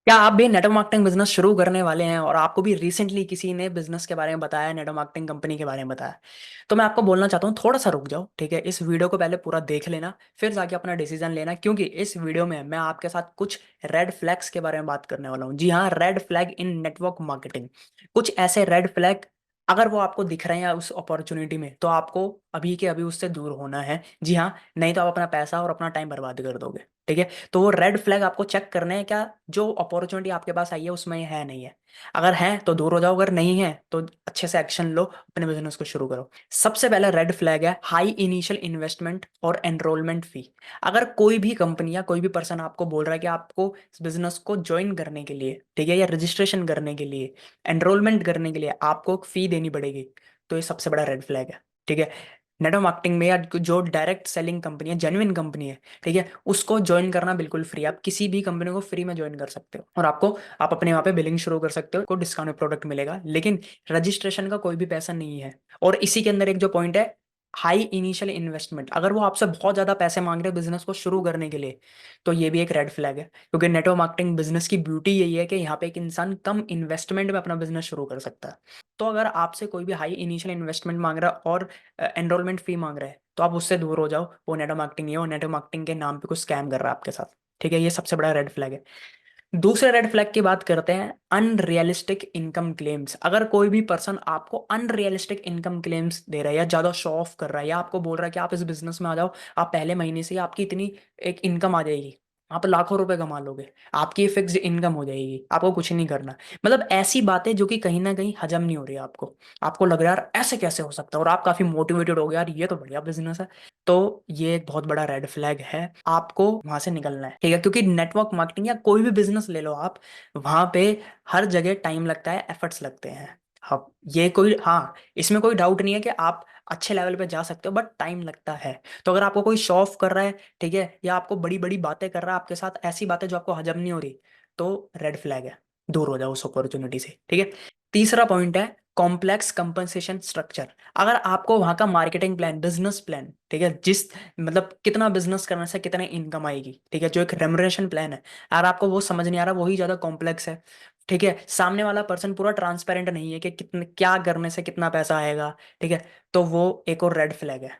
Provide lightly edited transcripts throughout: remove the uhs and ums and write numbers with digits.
क्या आप भी नेटवर्क मार्केटिंग बिजनेस शुरू करने वाले हैं और आपको भी रिसेंटली किसी ने बिजनेस के बारे में बताया, नेटवर्क मार्केटिंग कंपनी के बारे में बताया? तो मैं आपको बोलना चाहता हूँ, थोड़ा सा रुक जाओ, ठीक है। इस वीडियो को पहले पूरा देख लेना, फिर जाके अपना डिसीजन लेना, क्योंकि इस वीडियो में मैं आपके साथ कुछ रेड फ्लैग्स के बारे में बात करने वाला हूँ। जी हाँ, red flag in network marketing. कुछ ऐसे रेड फ्लैग, अगर वो आपको दिख रहे हैं उस अपॉर्चुनिटी में, तो आपको अभी के अभी उससे दूर होना है। जी हाँ, नहीं तो आप अपना पैसा और अपना टाइम बर्बाद कर दोगे, ठीक है। तो वो रेड फ्लैग आपको चेक करने हैं, क्या जो अपॉर्चुनिटी आपके पास आई है उसमें ये है नहीं है। अगर है तो दूर हो जाओ, अगर नहीं है तो अच्छे से एक्शन लो, अपने बिजनेस को शुरू करो। सबसे पहला रेड फ्लैग है हाई इनिशियल इन्वेस्टमेंट और एनरोलमेंट फी। अगर कोई भी कंपनी या कोई भी पर्सन आपको बोल रहा है कि आपको इस बिजनेस को ज्वाइन करने के लिए, ठीक है, या रजिस्ट्रेशन करने के लिए, एनरोलमेंट करने के लिए आपको फी देनी पड़ेगी, तो ये सबसे बड़ा रेड फ्लैग है, ठीक है। नेटवर्क मार्केटिंग में या जो डायरेक्ट सेलिंग कंपनी है, जेन्युइन कंपनी है, ठीक है, उसको ज्वाइन करना बिल्कुल फ्री। आप किसी भी कंपनी को फ्री में ज्वाइन कर सकते हो और आप अपने वहाँ पे बिलिंग शुरू कर सकते हो, को डिस्काउंट में प्रोडक्ट मिलेगा, लेकिन रजिस्ट्रेशन का कोई भी पैसा नहीं है। और इसी के अंदर एक जो पॉइंट है, हाई इनिशियल इन्वेस्टमेंट, अगर वो आपसे बहुत ज्यादा पैसे मांग रहे हैं बिजनेस को शुरू करने के लिए, तो ये भी एक रेड फ्लैग है। क्योंकि नेटवर्क मार्केटिंग बिजनेस की ब्यूटी यही है कि यहाँ पे एक इंसान कम इन्वेस्टमेंट में अपना बिजनेस शुरू कर सकता है। तो अगर आपसे कोई भी हाई इनिशियल इन्वेस्टमेंट मांग रहा है और एनरोलमेंट फी मांग रहा है, तो आप उससे दूर हो जाओ। वो नेटवर्क मार्केटिंग है, वो नेटवर्क मार्केटिंग के नाम पे कुछ स्कैम कर रहा है आपके साथ, ठीक है। ये सबसे बड़ा रेड फ्लैग है। दूसरे रेड फ्लैग की बात करते हैं, अनरियलिस्टिक इनकम क्लेम्स। अगर कोई भी पर्सन आपको अनरियलिस्टिक इनकम क्लेम्स दे रहा है या ज्यादा शो ऑफ कर रहा है, या आपको बोल रहा है कि आप इस बिजनेस में आ जाओ, आप पहले महीने से ही आपकी इतनी एक इनकम आ जाएगी, आप लाखों रुपए कमा लोगे, आपकी फिक्स्ड इनकम हो जाएगी, आपको कुछ नहीं करना, मतलब ऐसी बातें जो कि कहीं ना कहीं हजम नहीं हो रही है आपको। आपको लग रहा है यार ऐसे कैसे हो सकता है, और आप काफी मोटिवेटेड हो गए, यार ये तो बढ़िया बिजनेस है। तो ये एक बहुत बड़ा रेड फ्लैग है, आपको वहां से निकलना है, ठीक है। क्योंकि नेटवर्क मार्केटिंग या कोई भी बिजनेस ले लो आप, वहां पे हर जगह टाइम लगता है, एफर्ट्स लगते हैं। हाँ, ये कोई, हाँ, इसमें कोई डाउट नहीं है कि आप अच्छे लेवल पे जा सकते हो, बट टाइम लगता है। तो अगर आपको कोई शो ऑफ कर रहा है, ठीक है, या आपको बड़ी बड़ी बातें कर रहा है आपके साथ, ऐसी बातें जो आपको हजम नहीं हो रही, तो रेड फ्लैग है, दूर हो जाओ उस अपॉर्चुनिटी से, ठीक है। तीसरा पॉइंट है कॉम्प्लेक्स कंपनसेशन स्ट्रक्चर। अगर आपको वहां का मार्केटिंग प्लान, बिजनेस प्लान, ठीक है, जिस मतलब कितना बिजनेस करने से कितने इनकम आएगी, ठीक है, जो एक रेमुनरेशन प्लान है, अगर आपको वो समझ नहीं आ रहा, वही ज्यादा कॉम्प्लेक्स है, ठीक है, सामने वाला पर्सन पूरा ट्रांसपेरेंट नहीं है कि कितने क्या करने से कितना पैसा आएगा, ठीक है, तो वो एक और रेड फ्लैग है,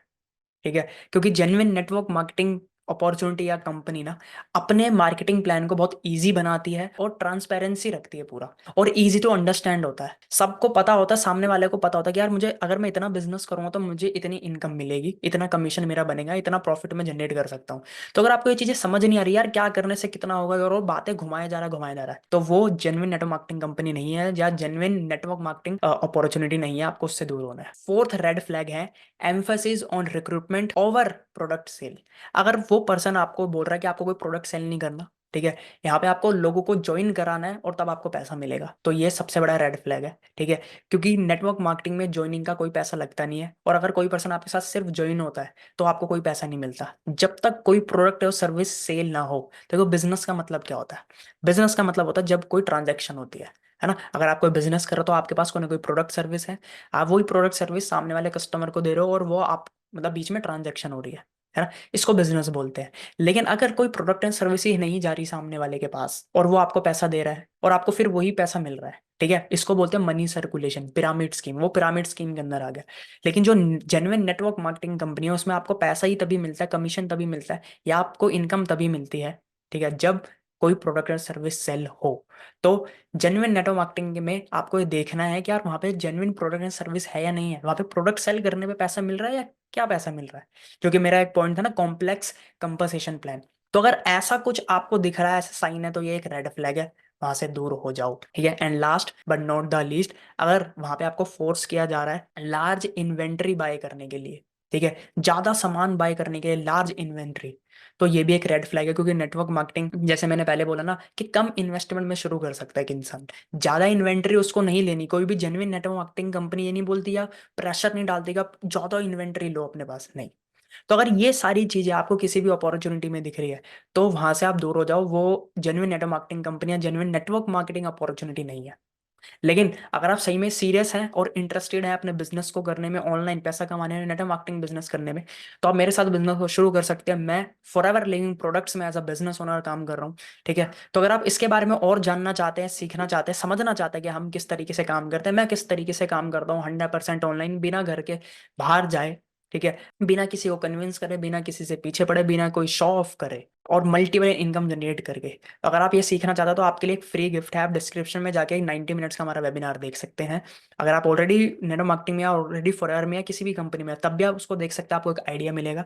ठीक है। क्योंकि जेन्युइन नेटवर्क मार्केटिंग अपॉर्चुनिटी या कंपनी ना अपने मार्केटिंग प्लान को बहुत इजी बनाती है और ट्रांसपेरेंसी रखती है पूरा, और इजी टू अंडरस्टैंड होता है। सबको पता होता है, सामने वाले को पता होता है कि यार मुझे, अगर मैं इतना बिजनेस करूंगा तो मुझे इतनी इनकम मिलेगी, इतना कमीशन मेरा बनेगा, इतना प्रॉफिट में जनरेट कर सकता हूँ। तो अगर आपको ये चीजें समझ नहीं आ रही यार क्या करने से कितना होगा, और वो बातें घुमाया जा रहा है, तो वो जेन्युइन नेटवर्क मार्केटिंग कंपनी नहीं है, या जेन्युइन नेटवर्क मार्केटिंग अपॉर्चुनिटी नहीं है, आपको उससे दूर होना है। फोर्थ रेड फ्लैग है emphasis on recruitment over product sale. अगर वो पर्सन आपको बोल रहा है कि आपको कोई प्रोडक्ट सेल नहीं करना, ठीक है, यहाँ पे आपको लोगों को ज्वाइन कराना है और तब आपको पैसा मिलेगा, तो ये सबसे बड़ा रेड फ्लैग है, ठीक है। क्योंकि नेटवर्क मार्केटिंग में ज्वाइनिंग का कोई पैसा लगता नहीं है, और अगर कोई पर्सन आपके साथ सिर्फ ज्वाइन होता है तो आपको कोई पैसा नहीं मिलता जब तक कोई प्रोडक्ट और सर्विस सेल ना हो। देखो, बिजनेस का मतलब क्या होता है? बिजनेस का मतलब होता है जब कोई ट्रांजैक्शन होती है ना। अगर आप कोई बिजनेस कर रहे हो तो आपके पास कोई ना कोई प्रोडक्ट सर्विस है, आप वही प्रोडक्ट सर्विस सामने वाले कस्टमर को दे रहे हो, और वो आप मतलब बीच में ट्रांजैक्शन हो रही है ना, इसको बिजनेस बोलते हैं। लेकिन अगर कोई प्रोडक्ट एंड सर्विस ही नहीं जा रही सामने वाले के पास, और वो आपको पैसा दे रहा है और आपको फिर वही पैसा मिल रहा है, ठीक है, इसको बोलते हैं मनी सर्कुलेशन, पिरामिड स्कीम, वो पिरामिड स्कीम के अंदर आ गया। लेकिन जो जेन्युइन नेटवर्क मार्केटिंग कंपनी है, उसमें आपको पैसा ही तभी मिलता है, कमीशन तभी मिलता है, या आपको इनकम तभी मिलती है, ठीक है, जब कोई प्रोडक्ट या सर्विस सेल हो। तो जेन्युइन नेटवर्क मार्केटिंग में आपको ये देखना है कि यार वहाँ पे जेन्युइन प्रोडक्ट एंड सर्विस है या नहीं है, वहाँ पे प्रोडक्ट सेल करने पे पैसा मिल रहा है या क्या पैसा मिल रहा है। जो कि मेरा एक पॉइंट था ना, कॉम्प्लेक्स कंपनसेशन प्लान। तो अगर ऐसा कुछ आपको दिख रहा है, ऐसा साइन है, तो ये एक रेड फ्लैग है, वहां से दूर हो जाओ, ठीक है। And last but not the least, अगर वहां पे आपको फोर्स किया जा रहा है लार्ज इन्वेंट्री बाय करने के लिए, ठीक है, ज्यादा सामान बाय करने के लिए लार्ज इन्वेंट्री, तो ये भी एक रेड फ्लैग है। क्योंकि नेटवर्क मार्केटिंग, जैसे मैंने पहले बोला ना, कि कम इन्वेस्टमेंट में शुरू कर सकता है एक इंसान, ज्यादा इन्वेंट्री उसको नहीं लेनी। कोई भी जेन्युइन नेटवर्क मार्केटिंग कंपनी ये नहीं बोलती या प्रेशर नहीं डालती कि आप ज्यादा इन्वेंट्री लो अपने पास, नहीं। तो अगर ये सारी चीजें आपको किसी भी अपॉर्चुनिटी में दिख रही है, तो वहां से आप दूर हो जाओ, वो जेन्युइन नेटवर्क मार्केटिंग कंपनी या जेन्युइन नेटवर्क मार्केटिंग अपॉर्चुनिटी नहीं है। लेकिन अगर आप सही में सीरियस हैं और इंटरेस्टेड हैं अपने बिजनेस को करने में, ऑनलाइन पैसा कमाने में, नेटवर्क मार्केटिंग बिजनेस करने में, तो आप मेरे साथ बिजनेस को शुरू कर सकते हैं। मैं फॉरएवर लिविंग प्रोडक्ट्स में एज अ बिजनेस ओनर काम कर रहा हूँ। ठीक है, तो अगर आप इसके बारे में और जानना चाहते हैं, सीखना चाहते हैं, समझना चाहते हैं कि हम किस तरीके से काम करते हैं, मैं किस तरीके से काम करता हूँ 100% ऑनलाइन, बिना घर के बाहर जाए, ठीक है, बिना किसी को कन्विंस करे, बिना किसी से पीछे पड़े, बिना कोई शो ऑफ करे, और मल्टीपल इनकम जनरेट करके, तो अगर आप ये सीखना चाहते हो तो आपके लिए एक फ्री गिफ्ट है। आप डिस्क्रिप्शन में जाके 90 मिनट्स का हमारा वेबिनार देख सकते हैं। अगर आप ऑलरेडी नेटवर्क मार्केटिंग में या ऑलरेडी फॉरएवर में या किसी भी कंपनी में हैं, तब भी आप उसको देख सकते हैं, आपको एक आइडिया मिलेगा।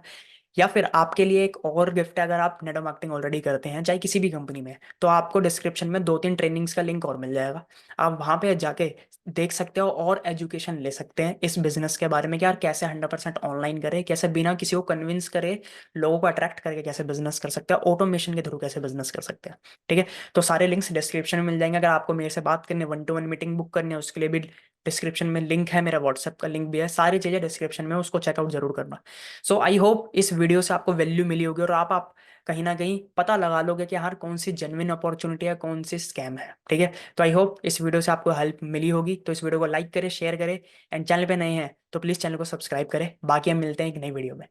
या फिर आपके लिए एक और गिफ्ट है, अगर आप नेटवर्क मार्केटिंग ऑलरेडी करते हैं चाहे किसी भी कंपनी में, तो आपको डिस्क्रिप्शन में 2-3 ट्रेनिंग्स का लिंक और मिल जाएगा। आप वहां पे जाके देख सकते हो और एजुकेशन ले सकते हैं इस बिजनेस के बारे में कि यार कैसे 100% ऑनलाइन करें, कैसे बिना किसी को कन्विंस करे, लोगों को अट्रैक्ट करके कैसे बिजनेस कर सकते हैं, ऑटोमेशन के थ्रू कैसे बिजनेस कर सकते हैं। ठीक है, तो सारे लिंक्स डिस्क्रिप्शन में मिल जाएंगे। अगर आपको मेरे से बात करनी, 1-to-1 मीटिंग बुक करनी है, उसके लिए भी डिस्क्रिप्शन में लिंक है, मेरा व्हाट्सएप का लिंक भी है, सारी चीज़ें डिस्क्रिप्शन में, उसको चेकआउट जरूर करना। सो आई होप इस वीडियो से आपको वैल्यू मिली होगी, और आप कहीं ना कहीं पता लगा लोगे कि यार कौन सी जेन्युइन अपॉर्चुनिटी है, कौन सी स्कैम है। ठीक है, तो आई होप इस वीडियो से आपको हेल्प मिली होगी। तो इस वीडियो को लाइक करें, शेयर करें, एंड चैनल पे नए हैं तो प्लीज़ चैनल को सब्सक्राइब करें। बाकी हम मिलते हैं एक नई वीडियो में।